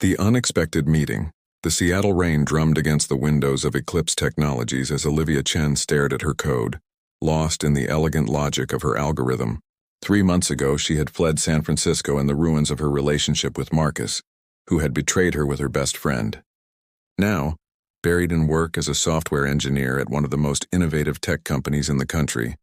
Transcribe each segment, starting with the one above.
The unexpected meeting. The Seattle rain drummed against the windows of Eclipse Technologies as Olivia Chen stared at her code, lost in the elegant logic of her algorithm. 3 months ago, she had fled San Francisco in the ruins of her relationship with Marcus, who had betrayed her with her best friend. Now, buried in work as a software engineer at one of the most innovative tech companies in the country,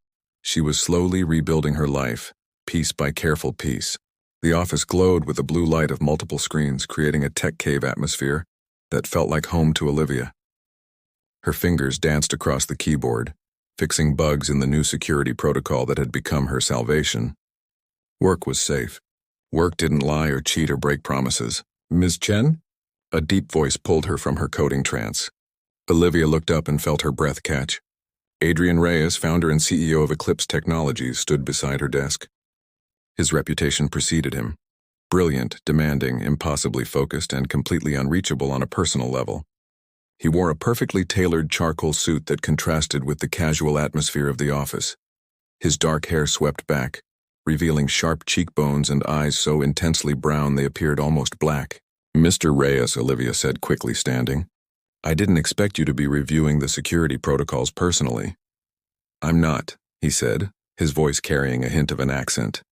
she was slowly rebuilding her life, piece by careful piece. The office glowed with the blue light of multiple screens, creating a tech cave atmosphere that felt like home to Olivia. Her fingers danced across the keyboard, fixing bugs in the new security protocol that had become her salvation. Work was safe. Work didn't lie or cheat or break promises. "Ms. Chen?" A deep voice pulled her from her coding trance. Olivia looked up and felt her breath catch. Adrian Reyes, founder and CEO of Eclipse Technologies, stood beside her desk. His reputation preceded him. Brilliant, demanding, impossibly focused, and completely unreachable on a personal level. He wore a perfectly tailored charcoal suit that contrasted with the casual atmosphere of the office. His dark hair swept back, revealing sharp cheekbones and eyes so intensely brown they appeared almost black. "Mr. Reyes," Olivia said, quickly standing, "I didn't expect you to be reviewing the security protocols personally." "I'm not," he said, his voice carrying a hint of an accent.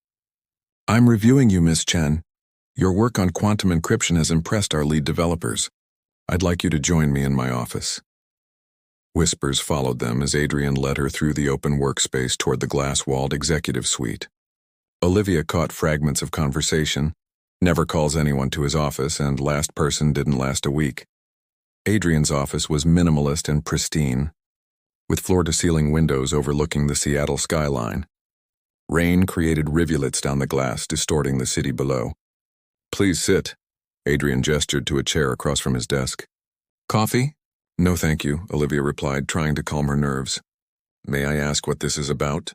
"I'm reviewing you, Miss Chen. Your work on quantum encryption has impressed our lead developers. I'd like you to join me in my office." Whispers followed them as Adrian led her through the open workspace toward the glass-walled executive suite. Olivia caught fragments of conversation, "never calls anyone to his office," and "last person didn't last a week." Adrian's office was minimalist and pristine, with floor-to-ceiling windows overlooking the Seattle skyline. Rain created rivulets down the glass, distorting the city below. "Please sit." Adrian gestured to a chair across from his desk. "Coffee?" "No, thank you," Olivia replied, trying to calm her nerves. "May I ask what this is about?"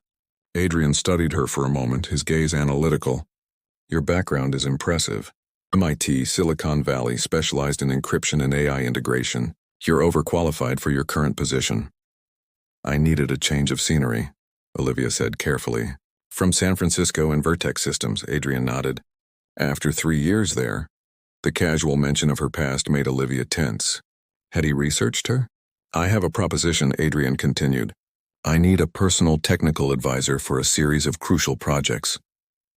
Adrian studied her for a moment, his gaze analytical. "Your background is impressive. MIT, Silicon Valley, specialized in encryption and AI integration. You're overqualified for your current position." "I needed a change of scenery," Olivia said carefully. "From San Francisco and Vertex Systems," Adrian nodded. After 3 years there, the casual mention of her past made Olivia tense. Had he researched her? "I have a proposition," Adrian continued. "I need a personal technical advisor for a series of crucial projects.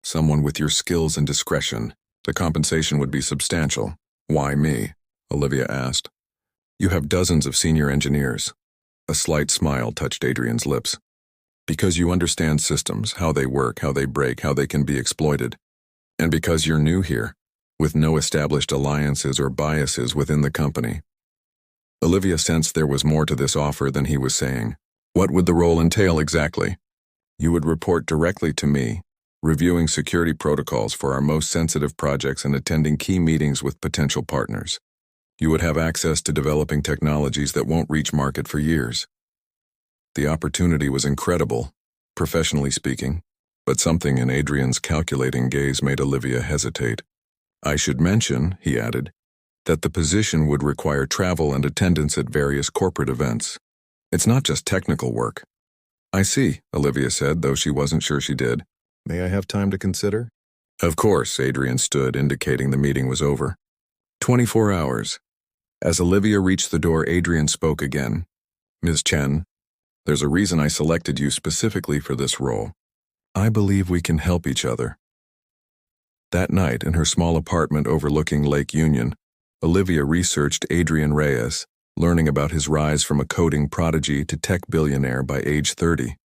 Someone with your skills and discretion. The compensation would be substantial." "Why me?" Olivia asked. "You have dozens of senior engineers." A slight smile touched Adrian's lips. "Because you understand systems, how they work, how they break, how they can be exploited. And because you're new here, with no established alliances or biases within the company." Olivia sensed there was more to this offer than he was saying. "What would the role entail exactly?" "You would report directly to me, reviewing security protocols for our most sensitive projects and attending key meetings with potential partners. You would have access to developing technologies that won't reach market for years." The opportunity was incredible, professionally speaking, but something in Adrian's calculating gaze made Olivia hesitate. "I should mention," he added, "that the position would require travel and attendance at various corporate events. It's not just technical work." "I see," Olivia said, though she wasn't sure she did. "May I have time to consider?" "Of course," Adrian stood, indicating the meeting was over. 24 hours. As Olivia reached the door, Adrian spoke again. "Ms. Chen, there's a reason I selected you specifically for this role. I believe we can help each other." That night, in her small apartment overlooking Lake Union, Olivia researched Adrian Reyes, learning about his rise from a coding prodigy to tech billionaire by age 30.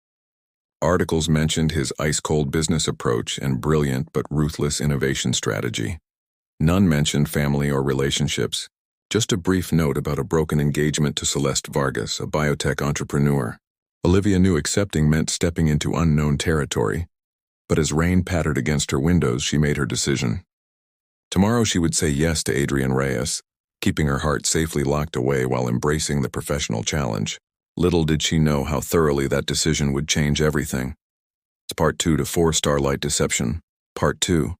Articles mentioned his ice-cold business approach and brilliant but ruthless innovation strategy. None mentioned family or relationships, just a brief note about a broken engagement to Celeste Vargas, a biotech entrepreneur. Olivia knew accepting meant stepping into unknown territory, but as rain pattered against her windows, she made her decision. Tomorrow she would say yes to Adrian Reyes, keeping her heart safely locked away while embracing the professional challenge. Little did she know how thoroughly that decision would change everything. It's Part 2 to 4 Starlight Deception. Part 2.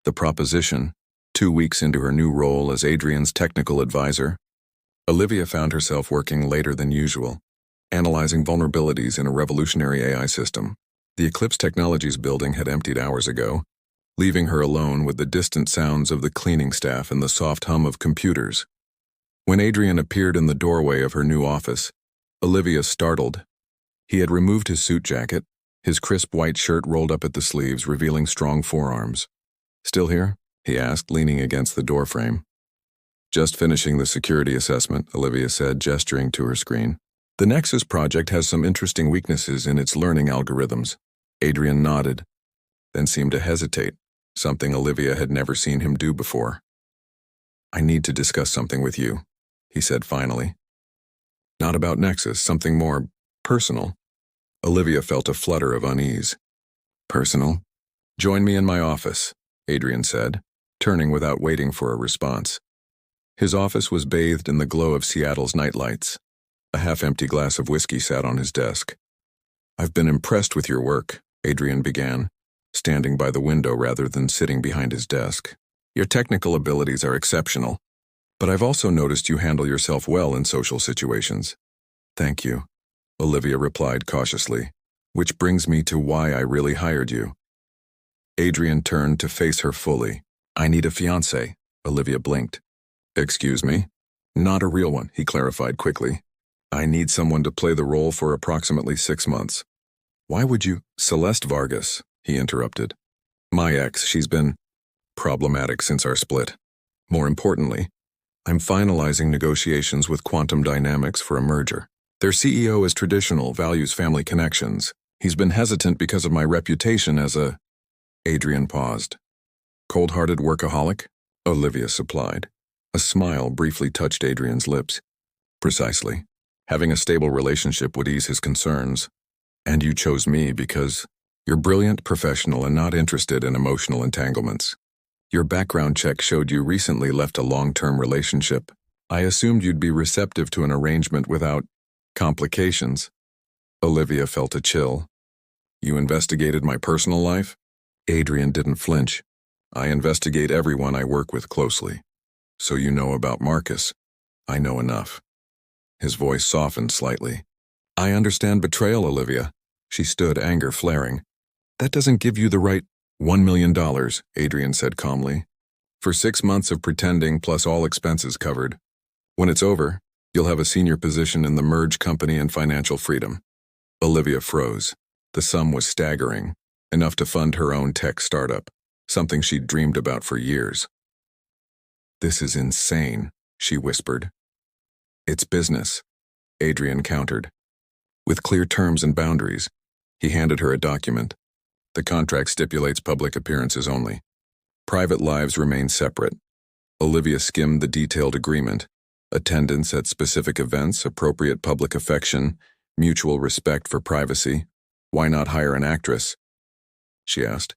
The Proposition. 2 weeks into her new role as Adrian's technical advisor, Olivia found herself working later than usual, analyzing vulnerabilities in a revolutionary AI system. The Eclipse Technologies building had emptied hours ago, leaving her alone with the distant sounds of the cleaning staff and the soft hum of computers. When Adrian appeared in the doorway of her new office, Olivia startled. He had removed his suit jacket, his crisp white shirt rolled up at the sleeves, revealing strong forearms. "Still here?" he asked, leaning against the doorframe. "Just finishing the security assessment," Olivia said, gesturing to her screen. "The Nexus project has some interesting weaknesses in its learning algorithms." Adrian nodded, then seemed to hesitate, something Olivia had never seen him do before. "I need to discuss something with you," he said finally. "Not about Nexus, something more personal." Olivia felt a flutter of unease. "Personal?" "Join me in my office," Adrian said, turning without waiting for a response. His office was bathed in the glow of Seattle's nightlights. A half-empty glass of whiskey sat on his desk. "I've been impressed with your work," Adrian began, standing by the window rather than sitting behind his desk. "Your technical abilities are exceptional, but I've also noticed you handle yourself well in social situations." "Thank you," Olivia replied cautiously, "which brings me to why I really hired you." Adrian turned to face her fully. "I need a fiancé," Olivia blinked. "Excuse me?" "Not a real one," he clarified quickly. "I need someone to play the role for approximately 6 months." "Why would you—" "Celeste Vargas," he interrupted. "My ex, she's been problematic since our split. More importantly, I'm finalizing negotiations with Quantum Dynamics for a merger. Their CEO is traditional, values family connections. He's been hesitant because of my reputation as a—" Adrian paused. "Cold-hearted workaholic?" Olivia supplied. A smile briefly touched Adrian's lips. "Precisely. Having a stable relationship would ease his concerns. And you chose me because you're brilliant, professional, and not interested in emotional entanglements. Your background check showed you recently left a long-term relationship. I assumed you'd be receptive to an arrangement without complications." Olivia felt a chill. "You investigated my personal life?" Adrian didn't flinch. "I investigate everyone I work with closely. So you know about Marcus." "I know enough." His voice softened slightly. "I understand betrayal, Olivia." She stood, anger flaring. "That doesn't give you the right—" $1 million, Adrian said calmly. "For 6 months of pretending plus all expenses covered. When it's over, you'll have a senior position in the merged company and financial freedom." Olivia froze. The sum was staggering, enough to fund her own tech startup, something she'd dreamed about for years. "This is insane," she whispered. "It's business," Adrian countered. With clear terms and boundaries, he handed her a document. "The contract stipulates public appearances only. Private lives remain separate." Olivia skimmed the detailed agreement. Attendance at specific events, appropriate public affection, mutual respect for privacy. "Why not hire an actress?" she asked.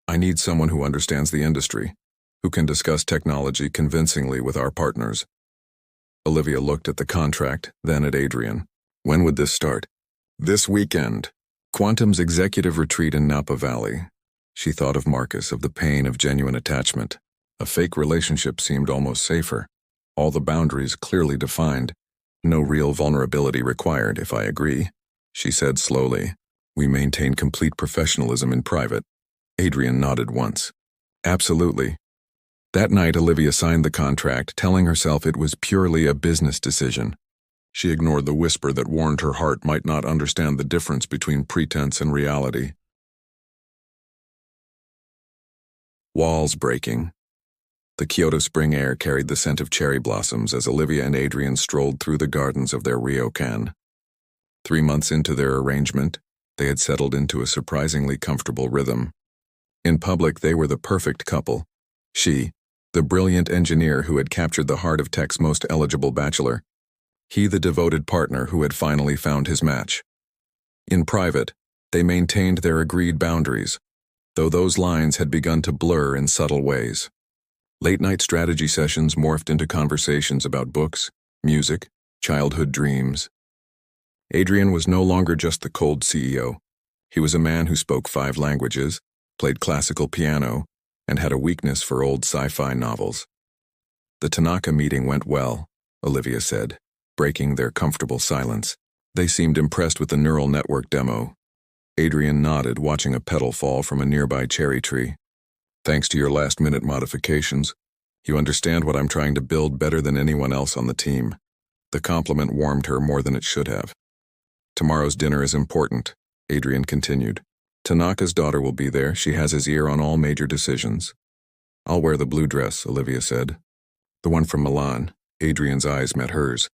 "I need someone who understands the industry, who can discuss technology convincingly with our partners." Olivia looked at the contract, then at Adrian. "When would this start?" "This weekend. Quantum's executive retreat in Napa Valley." She thought of Marcus, of the pain of genuine attachment. A fake relationship seemed almost safer. All the boundaries clearly defined. "No real vulnerability required, if I agree," she said slowly. "We maintain complete professionalism in private." Adrian nodded once. "Absolutely." That night, Olivia signed the contract, telling herself it was purely a business decision. She ignored the whisper that warned her heart might not understand the difference between pretense and reality. Walls breaking. The Kyoto spring air carried the scent of cherry blossoms as Olivia and Adrian strolled through the gardens of their ryokan. 3 months into their arrangement, they had settled into a surprisingly comfortable rhythm. In public, they were the perfect couple. She, the brilliant engineer who had captured the heart of tech's most eligible bachelor. He, the devoted partner who had finally found his match. In private, they maintained their agreed boundaries, though those lines had begun to blur in subtle ways. Late-night strategy sessions morphed into conversations about books, music, childhood dreams. Adrian was no longer just the cold CEO. He was a man who spoke 5 languages, played classical piano, and had a weakness for old sci-fi novels. "The Tanaka meeting went well," Olivia said, breaking their comfortable silence. They seemed impressed with the neural network demo. Adrian nodded, watching a petal fall from a nearby cherry tree. Thanks to your last-minute modifications, you understand what I'm trying to build better than anyone else on the team. The compliment warmed her more than it should have. Tomorrow's dinner is important, Adrian continued. Tanaka's daughter will be there. She has his ear on all major decisions. I'll wear the blue dress, Olivia said. The one from Milan. Adrian's eyes met hers.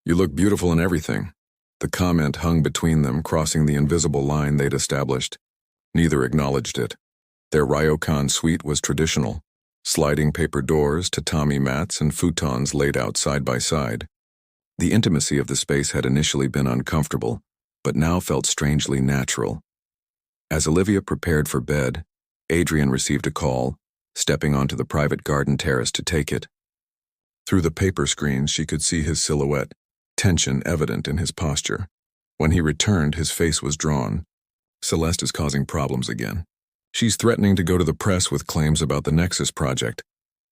You look beautiful in everything. The comment hung between them, crossing the invisible line they'd established. Neither acknowledged it. Their ryokan suite was traditional. Sliding paper doors, tatami mats, and futons laid out side by side. The intimacy of the space had initially been uncomfortable, but now felt strangely natural. As Olivia prepared for bed, Adrian received a call, stepping onto the private garden terrace to take it. Through the paper screens, she could see his silhouette, tension evident in his posture. When he returned, his face was drawn. Celeste is causing problems again. She's threatening to go to the press with claims about the Nexus project.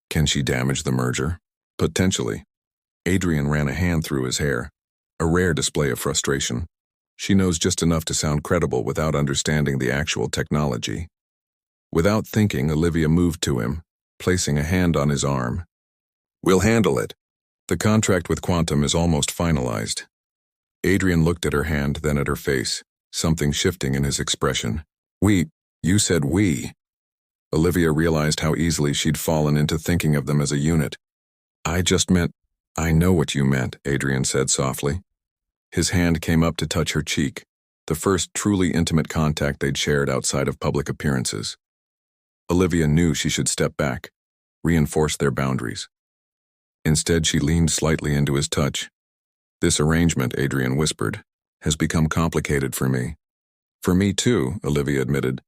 Can she damage the merger? Potentially. Adrian ran a hand through his hair, a rare display of frustration. She knows just enough to sound credible without understanding the actual technology. Without thinking, Olivia moved to him, placing a hand on his arm. We'll handle it. The contract with Quantum is almost finalized. Adrian looked at her hand, then at her face, something shifting in his expression. You said we. Olivia realized how easily she'd fallen into thinking of them as a unit. I just meant, I know what you meant, Adrian said softly. His hand came up to touch her cheek, the first truly intimate contact they'd shared outside of public appearances. Olivia knew she should step back, reinforce their boundaries. Instead, she leaned slightly into his touch. This arrangement, Adrian whispered, has become complicated for me. For me too, Olivia admitted,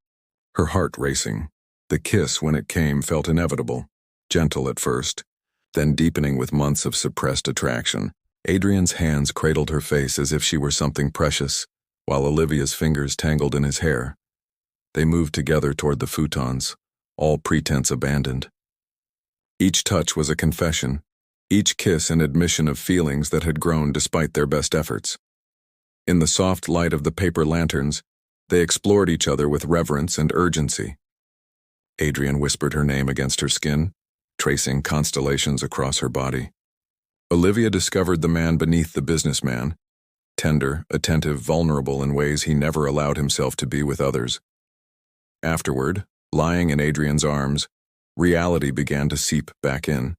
her heart racing. The kiss, when it came, felt inevitable, gentle at first, then deepening with months of suppressed attraction. Adrian's hands cradled her face as if she were something precious, while Olivia's fingers tangled in his hair. They moved together toward the futons, all pretense abandoned. Each touch was a confession, each kiss an admission of feelings that had grown despite their best efforts. In the soft light of the paper lanterns, they explored each other with reverence and urgency. Adrian whispered her name against her skin, tracing constellations across her body. Olivia discovered the man beneath the businessman, tender, attentive, vulnerable in ways he never allowed himself to be with others. Afterward, lying in Adrian's arms, reality began to seep back in.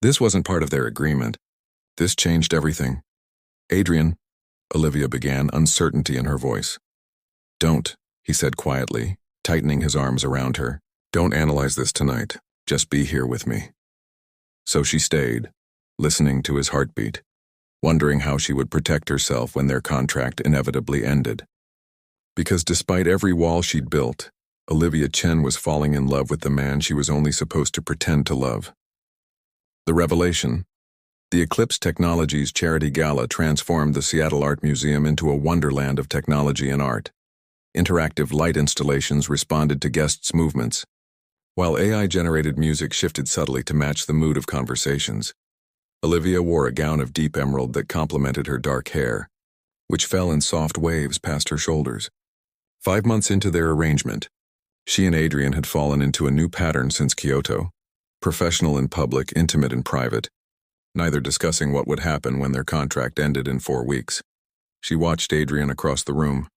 This wasn't part of their agreement. This changed everything. Adrian, Olivia began, uncertainty in her voice. Don't, he said quietly, tightening his arms around her. Don't analyze this tonight. Just be here with me. So she stayed, listening to his heartbeat, wondering how she would protect herself when their contract inevitably ended. Because despite every wall she'd built, Olivia Chen was falling in love with the man she was only supposed to pretend to love. The revelation. The Eclipse Technologies Charity Gala transformed the Seattle Art Museum into a wonderland of technology and art. Interactive light installations responded to guests' movements, while AI-generated music shifted subtly to match the mood of conversations. Olivia wore a gown of deep emerald that complemented her dark hair, which fell in soft waves past her shoulders. 5 months into their arrangement, she and Adrian had fallen into a new pattern since Kyoto, professional in public, intimate in private, neither discussing what would happen when their contract ended in 4 weeks. She watched Adrian across the room,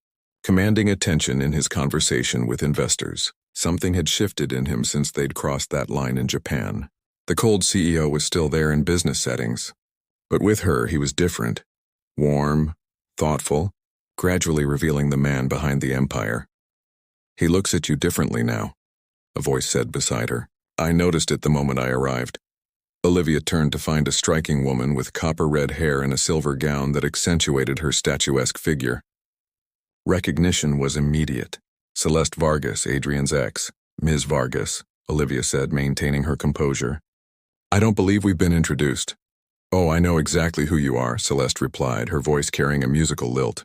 commanding attention in his conversation with investors. Something had shifted in him since they'd crossed that line in Japan. The cold CEO was still there in business settings, but with her he was different, warm, thoughtful, gradually revealing the man behind the empire. He looks at you differently now, a voice said beside her. I noticed it the moment I arrived. Olivia turned to find a striking woman with copper-red hair and a silver gown that accentuated her statuesque figure. Recognition was immediate. Celeste Vargas, Adrian's ex. Ms. Vargas, Olivia said, maintaining her composure. I don't believe we've been introduced. Oh, I know exactly who you are, Celeste replied, her voice carrying a musical lilt.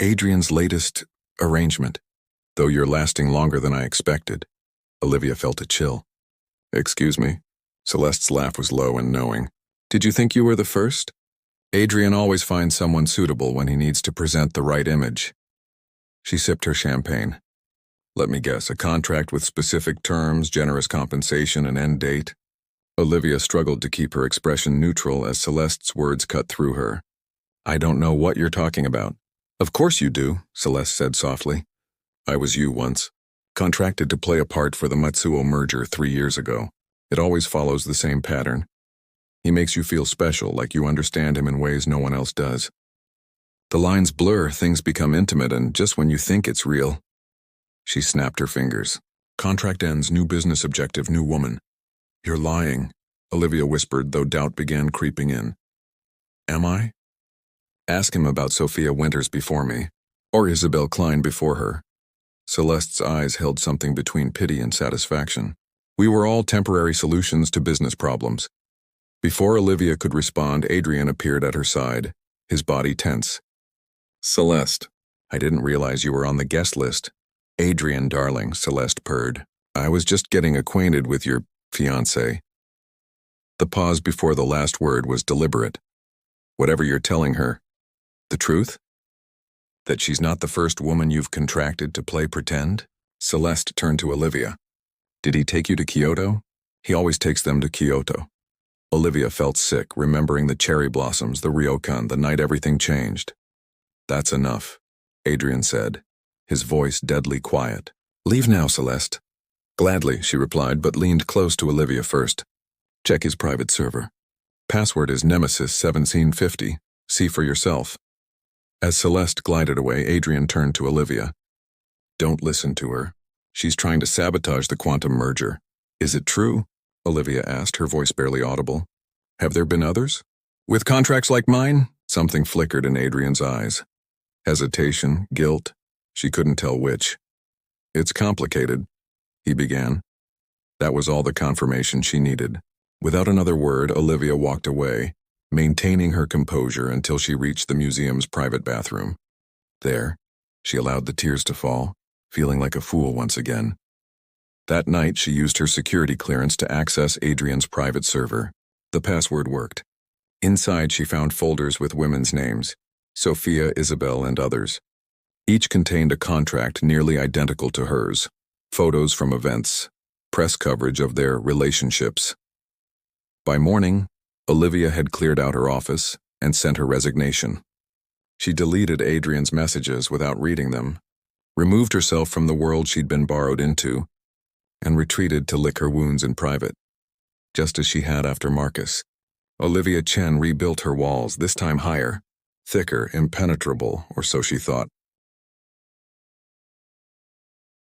Adrian's latest arrangement, though you're lasting longer than I expected. Olivia felt a chill. Excuse me? Celeste's laugh was low and knowing. Did you think you were the first? Adrian always finds someone suitable when he needs to present the right image. She sipped her champagne. Let me guess, a contract with specific terms, generous compensation, and end date? Olivia struggled to keep her expression neutral as Celeste's words cut through her. I don't know what you're talking about. Of course you do, Celeste said softly. I was you once. Contracted to play a part for the Matsuo merger 3 years ago. It always follows the same pattern. He makes you feel special, like you understand him in ways no one else does. The lines blur, things become intimate, and just when you think it's real. She snapped her fingers. Contract ends, new business objective, new woman. You're lying, Olivia whispered, though doubt began creeping in. Am I? Ask him about Sophia Winters before me, or Isabel Klein before her. Celeste's eyes held something between pity and satisfaction. We were all temporary solutions to business problems. Before Olivia could respond, Adrian appeared at her side, his body tense. Celeste, I didn't realize you were on the guest list. Adrian, darling, Celeste purred. I was just getting acquainted with your fiancé. The pause before the last word was deliberate. Whatever you're telling her. The truth? That she's not the first woman you've contracted to play pretend? Celeste turned to Olivia. Did he take you to Kyoto? He always takes them to Kyoto. Olivia felt sick, remembering the cherry blossoms, the ryokan, the night everything changed. That's enough, Adrian said, his voice deadly quiet. Leave now, Celeste. Gladly, she replied, but leaned close to Olivia first. Check his private server. Password is Nemesis 1750. See for yourself. As Celeste glided away, Adrian turned to Olivia. Don't listen to her. She's trying to sabotage the quantum merger. Is it true? Olivia asked, her voice barely audible. Have there been others? With contracts like mine? Something flickered in Adrian's eyes. Hesitation, guilt. She couldn't tell which. It's complicated, he began. That was all the confirmation she needed. Without another word, Olivia walked away, maintaining her composure until she reached the museum's private bathroom. There, she allowed the tears to fall, feeling like a fool once again. That night, she used her security clearance to access Adrian's private server. The password worked. Inside, she found folders with women's names, Sophia, Isabel, and others. Each contained a contract nearly identical to hers, photos from events, press coverage of their relationships. By morning, Olivia had cleared out her office and sent her resignation. She deleted Adrian's messages without reading them, removed herself from the world she'd been borrowed into, and retreated to lick her wounds in private, just as she had after Marcus. Olivia Chen rebuilt her walls, this time higher, thicker, impenetrable, or so she thought.